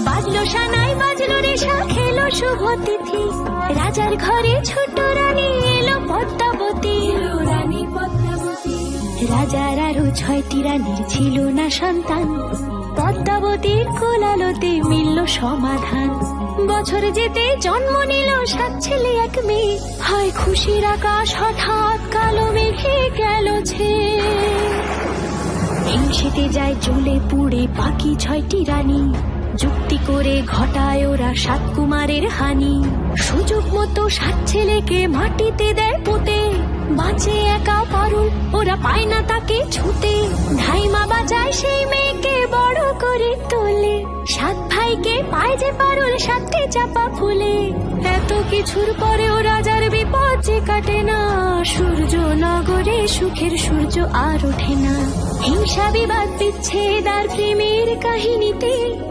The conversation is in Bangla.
বাজলো সানাই বাজলো রেশা খেলো শুভ তিথি, রাজার ঘরে ছোট রানী এলো পদ্মাবতী। রানী পদ্মাবতী। রাজার আরো 6টি রানীর ছিল না সন্তান, পদ্মাবতীর কোলালোতে মিলল সমাধান। বছর যেতে জন্ম নিল 7 ছেলে 1 মেয়ে, হয় খুশির আকাশ হঠাৎ কালো মেঘে গেল ছেয়ে। হিংসেতে যায় জ্বলে পুড়ে বাকি 6টি রানী, যুক্তি করে ঘটায় ওরা 7 কুমারের হানি। সুযোগ মতো 7 ছেলেকে মাটিতে দেয় পুঁতে, বাঁচে একা পারুল ওরা পায় না তাকে ছুতে। ধাইমা বাজায় সেই মেয়েকে বড় করে তোলে, 7 ভাইকে পায় যে পারুল 7টি চাপা ফুলে। এত কিছুর পরেও রাজার বিপদ যে কাটে না, সূর্য নগরে সুখের সূর্য আর ওঠে না। হিংসা বিবাদ বিচ্ছেদ আর প্রেমের কাহিনীতে